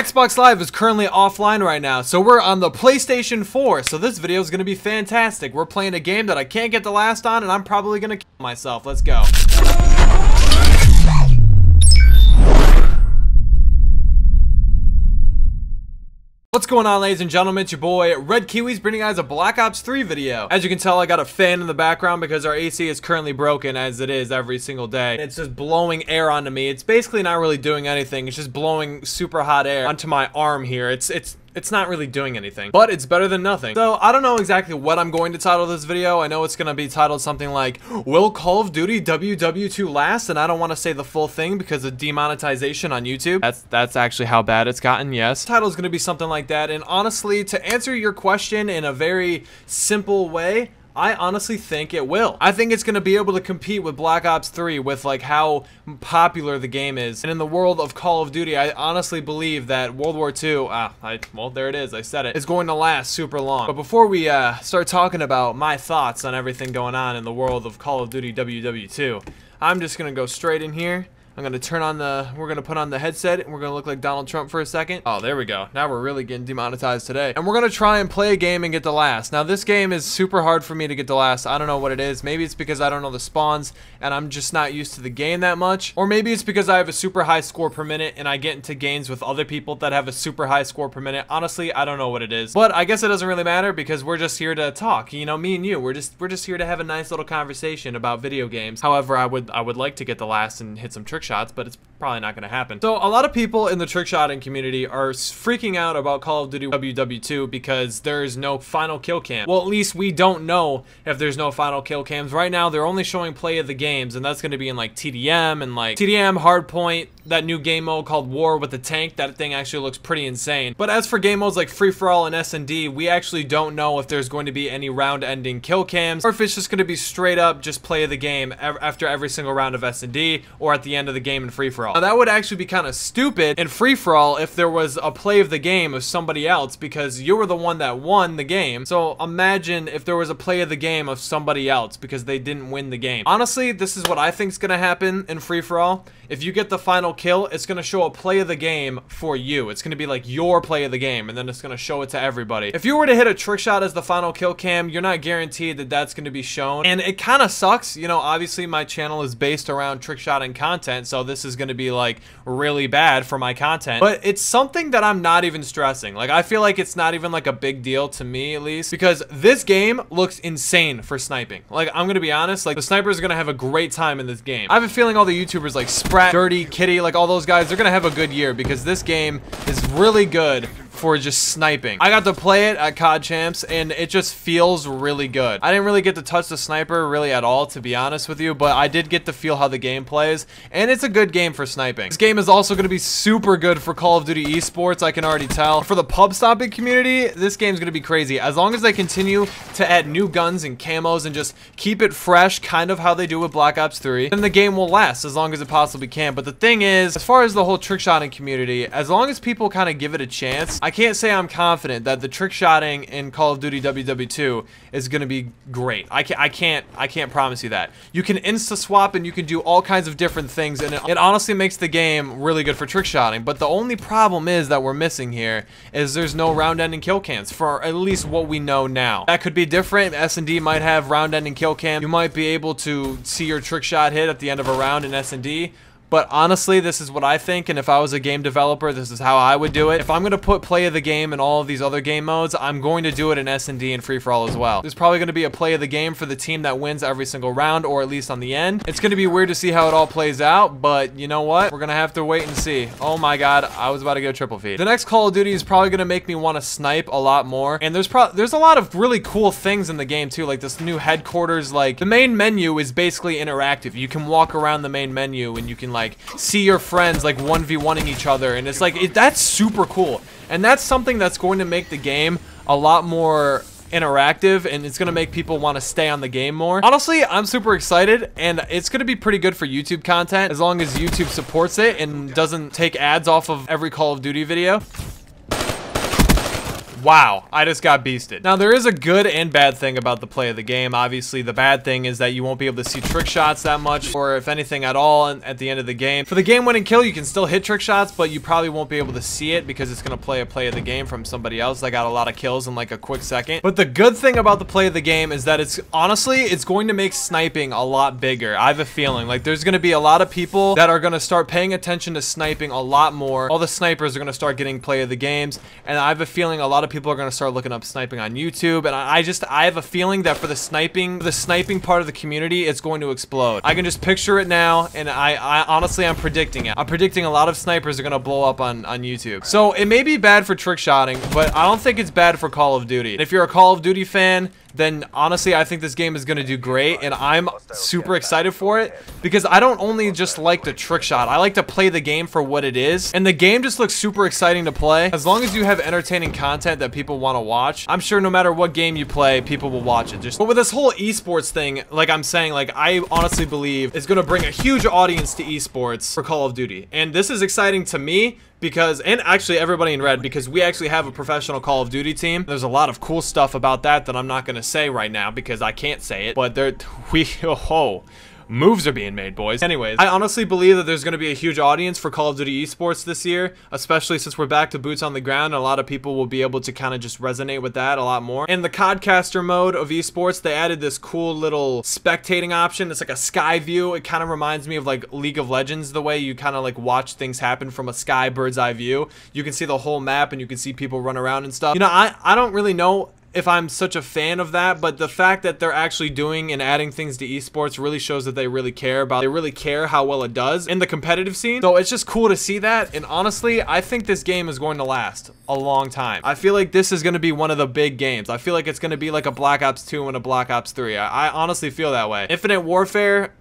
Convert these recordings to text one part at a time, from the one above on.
Xbox Live is currently offline right now, so we're on the PlayStation 4, so this video is going to be fantastic. We're playing a game that I can't get the last on, and I'm probably going to kill myself. Let's go. What's going on, ladies and gentlemen? It's your boy Red Kiwiz bringing you guys a Black Ops 3 video. As you can tell, I got a fan in the background because our AC is currently broken, as it is every single day. It's just blowing air onto me. It's basically not really doing anything. It's just blowing super hot air onto my arm here. It's not really doing anything, but it's better than nothing. So I don't know exactly what I'm going to title this video. I know it's going to be titled something like, will Call of Duty WW2 last? And I don't want to say the full thing because of demonetization on YouTube. That's actually how bad it's gotten, yes. The title is going to be something like that. And honestly, to answer your question in a very simple way, I honestly think it will. I think it's going to be able to compete with Black Ops 3 with like how popular the game is. And in the world of Call of Duty, I honestly believe that World War II, well, there it is, I said it, is going to last super long. But before we start talking about my thoughts on everything going on in the world of Call of Duty WW2, I'm just going to go straight in here. I'm going to turn on we're going to put on the headset and we're going to look like Donald Trump for a second. Oh, there we go. Now we're really getting demonetized today. And we're going to try and play a game and get the last. Now this game is super hard for me to get the last. I don't know what it is. Maybe it's because I don't know the spawns and I'm just not used to the game that much. Or maybe it's because I have a super high score per minute and I get into games with other people that have a super high score per minute. Honestly, I don't know what it is. But I guess it doesn't really matter because we're just here to talk. You know, me and you, we're just here to have a nice little conversation about video games. However, I would like to get the last and hit some trick shots, but it's probably not going to happen. So a lot of people in the trick shotting community are freaking out about Call of Duty WW2 because there's no final kill cam. Well, at least we don't know if there's no final kill cams. Right now, they're only showing play of the games, and that's going to be in like TDM and like TDM, Hardpoint, that new game mode called War with the tank. That thing actually looks pretty insane. But as for game modes like Free-for-All and S&D, we actually don't know if there's going to be any round-ending kill cams or if it's just going to be straight up just play of the game after every single round of S&D or at the end of the game in Free-for-All. Now that would actually be kind of stupid in Free-for-All if there was a play of the game of somebody else because you were the one that won the game. So imagine if there was a play of the game of somebody else because they didn't win the game. Honestly, this is what I think is going to happen in Free-for-All. If you get the final kill, it's going to show a play of the game for you. It's going to be like your play of the game, and then it's going to show it to everybody. If you were to hit a trick shot as the final kill cam, you're not guaranteed that that's going to be shown, and it kind of sucks. You know, obviously my channel is based around trick shotting content, so this is going to be like really bad for my content, but it's something that I'm not even stressing. Like, I feel like it's not even like a big deal to me, at least, because this game looks insane for sniping. Like, I'm going to be honest, like the snipers are going to have a great time in this game. I have a feeling all the YouTubers like Sprat, Dirty, Kitty, like all those guys, they're gonna have a good year because this game is really good for just sniping. I got to play it at COD Champs and it just feels really good. I didn't really get to touch the sniper really at all, to be honest with you, but I did get to feel how the game plays, and it's a good game for sniping. This game is also going to be super good for Call of Duty esports, I can already tell. For the pub stomping community, this game's going to be crazy. As long as they continue to add new guns and camos and just keep it fresh, kind of how they do with Black Ops 3, then the game will last as long as it possibly can. But the thing is, as far as the whole trick shotting community, as long as people kind of give it a chance, I can't say I'm confident that the trick shotting in Call of Duty WW2 is going to be great. I can't promise you that. You can insta swap and you can do all kinds of different things, and it honestly makes the game really good for trick shotting. But the only problem is that we're missing here is there's no round ending kill cams for at least what we know now. That could be different. S&D might have round ending kill cam. You might be able to see your trick shot hit at the end of a round in S&D. But honestly, this is what I think, and if I was a game developer, this is how I would do it. If I'm going to put play of the game in all of these other game modes, I'm going to do it in S&D and Free-for-All as well. There's probably going to be a play of the game for the team that wins every single round, or at least on the end. It's going to be weird to see how it all plays out, but you know what? We're going to have to wait and see. Oh my god, I was about to get a triple feed. The next Call of Duty is probably going to make me want to snipe a lot more, and there's a lot of really cool things in the game too, like this new headquarters. Like, the main menu is basically interactive. You can walk around the main menu and you can like see your friends like 1v1ing each other, and it's like that's super cool, and that's something that's going to make the game a lot more interactive, and it's going to make people want to stay on the game more. Honestly, I'm super excited, and it's going to be pretty good for YouTube content as long as YouTube supports it and doesn't take ads off of every Call of Duty video. Wow, I just got beasted. Now, there is a good and bad thing about the play of the game. Obviously, the bad thing is that you won't be able to see trick shots that much, or if anything at all at the end of the game. For the game-winning kill, you can still hit trick shots, but you probably won't be able to see it because it's going to play a play of the game from somebody else that got a lot of kills in like a quick second. But the good thing about the play of the game is that it's going to make sniping a lot bigger. I have a feeling like there's going to be a lot of people that are going to start paying attention to sniping a lot more. All the snipers are going to start getting play of the games, and I have a feeling a lot of people are going to start looking up sniping on YouTube, and I have a feeling that for the sniping part of the community, it's going to explode. I can just picture it now, and I honestly, I'm predicting it. I'm predicting a lot of snipers are going to blow up on YouTube. So it may be bad for trick shotting, but I don't think it's bad for Call of Duty. And if you're a Call of Duty fan, then honestly, I think this game is going to do great, and I'm super excited for it because I don't only just like the trick shot, I like to play the game for what it is, and the game just looks super exciting to play. As long as you have entertaining content that people want to watch, I'm sure no matter what game you play, people will watch it. But with this whole esports thing, like I'm saying, like I honestly believe it's going to bring a huge audience to esports for Call of Duty, and this is exciting to me because, and actually everybody in Red, because we actually have a professional Call of Duty team. There's a lot of cool stuff about that I'm not going to say right now because I can't say it, but moves are being made, boys. Anyways, I honestly believe that there's going to be a huge audience for Call of Duty esports this year, especially since we're back to boots on the ground, and a lot of people will be able to kind of just resonate with that a lot more. In the Codcaster mode of esports, they added this cool little spectating option. It's like a sky view. It kind of reminds me of like League of Legends, the way you kind of like watch things happen from a sky bird's eye view. You can see the whole map and you can see people run around and stuff. You know, I don't really know if I'm such a fan of that, but the fact that they're actually doing and adding things to esports really shows that they really care how well it does in the competitive scene. So it's just cool to see that, and honestly, I think this game is going to last a long time. I feel like this is going to be one of the big games. I feel like it's going to be like a Black Ops 2 and a Black Ops 3. I honestly feel that way. Infinite Warfare,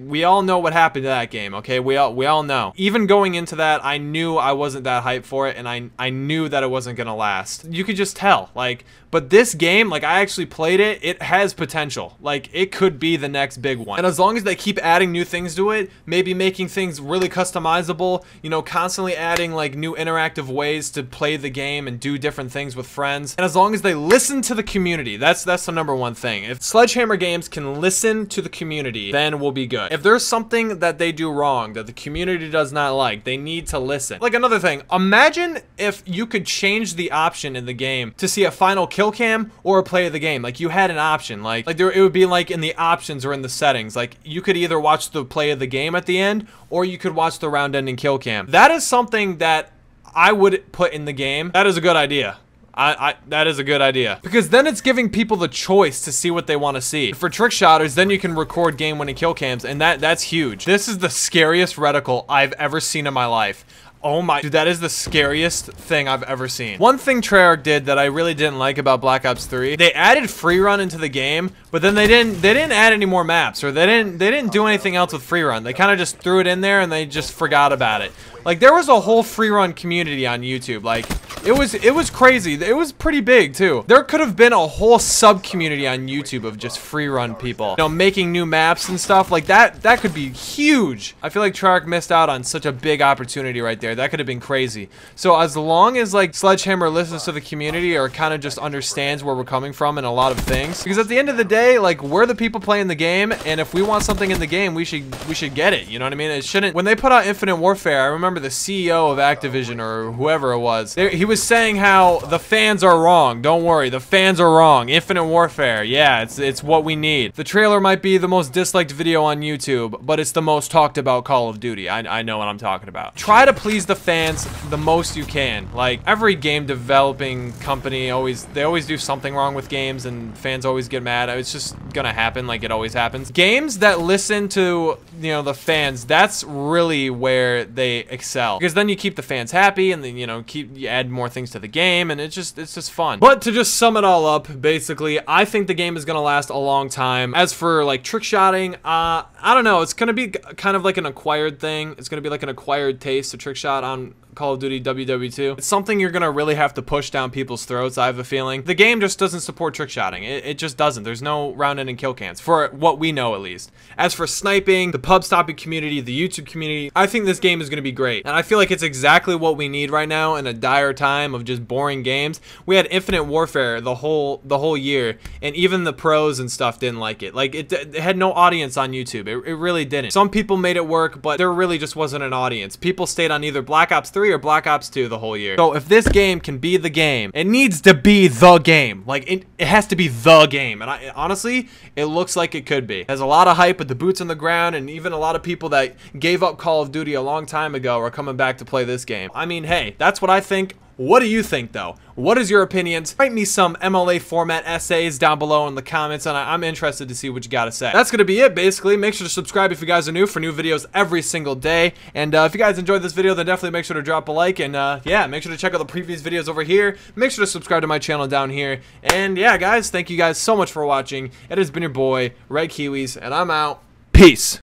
we all know what happened to that game, okay? We all know. Even going into that, I knew I wasn't that hyped for it, and I knew that it wasn't going to last. You could just tell, like, but this game, like, I actually played it. It has potential. Like, it could be the next big one. And as long as they keep adding new things to it, maybe making things really customizable, you know, constantly adding, like, new interactive ways to play the game and do different things with friends. And as long as they listen to the community, that's the number one thing. If Sledgehammer Games can listen to the community, then we'll be good. If there's something that they do wrong, that the community does not like, they need to listen. Like, another thing, imagine if you could change the option in the game to see a final kill cam or a play of the game. Like, you had an option, like there, it would be like in the options or in the settings. Like, you could either watch the play of the game at the end, or you could watch the round ending kill cam. That is something that I would put in the game. That is a good idea. That is a good idea, because then it's giving people the choice to see what they want to see. For trick shotters, then you can record game-winning kill cams, and that's huge. This is the scariest reticle I've ever seen in my life. Oh my, dude, that is the scariest thing I've ever seen. One thing Treyarch did that I really didn't like about Black Ops 3, they added free run into the game, but then they didn't add any more maps, or they didn't do anything else with free run. They kind of just threw it in there and they just forgot about it. Like, there was a whole free run community on YouTube. Like, it was crazy. It was pretty big too. There could have been a whole sub community on YouTube of just free run people, you know, making new maps and stuff like that. That could be huge. I feel like Treyarch missed out on such a big opportunity right there. That could have been crazy. So as long as, like, Sledgehammer listens to the community, or kind of just understands where we're coming from in a lot of things, because at the end of the day, like, we're the people playing the game, and if we want something in the game, we should get it. You know what I mean? It shouldn't. When they put out Infinite Warfare, I remember the CEO of Activision, or whoever it was, he was saying how the fans are wrong. Don't worry, the fans are wrong. Infinite Warfare, yeah, it's what we need. The trailer might be the most disliked video on YouTube, but it's the most talked about Call of Duty. I know what I'm talking about. Try to please the fans the most you can. Like, every game developing company they always do something wrong with games, and fans always get mad. It's just gonna happen, like it always happens. Games that listen to, you know, the fans, that's really where they excel, because then you keep the fans happy, and then, you know, you add more things to the game, and it's just fun. But to just sum it all up, basically, I think the game is gonna last a long time. As for, like, trick shotting, I don't know. It's gonna be kind of like an acquired thing. It's gonna be like an acquired taste to trick shot on Call of Duty WW2. It's something you're gonna really have to push down people's throats, I have a feeling. The game just doesn't support trick shotting. It just doesn't. There's no round end and kill cans, for what we know at least. As for sniping, the pub stopping community, the YouTube community, I think this game is gonna be great. And I feel like it's exactly what we need right now in a dire time of just boring games. We had Infinite Warfare the whole year, and even the pros and stuff didn't like it. Like, it had no audience on YouTube. It really didn't. Some people made it work, but there really just wasn't an audience. People stayed on either Black Ops 3 or Black Ops 2 the whole year. So if this game can be the game, it needs to be the game. Like, it has to be the game. And honestly, it looks like it could be. It has a lot of hype with the boots on the ground, and even a lot of people that gave up Call of Duty a long time ago are coming back to play this game. I mean, hey, that's what I think. What do you think, though? What is your opinions? Write me some MLA format essays down below in the comments, and I'm interested to see what you got to say. That's going to be it, basically. Make sure to subscribe if you guys are new for new videos every single day. And if you guys enjoyed this video, then definitely make sure to drop a like. And yeah, make sure to check out the previous videos over here. Make sure to subscribe to my channel down here. And yeah, guys, thank you guys so much for watching. It has been your boy, Red Kiwiz, and I'm out. Peace.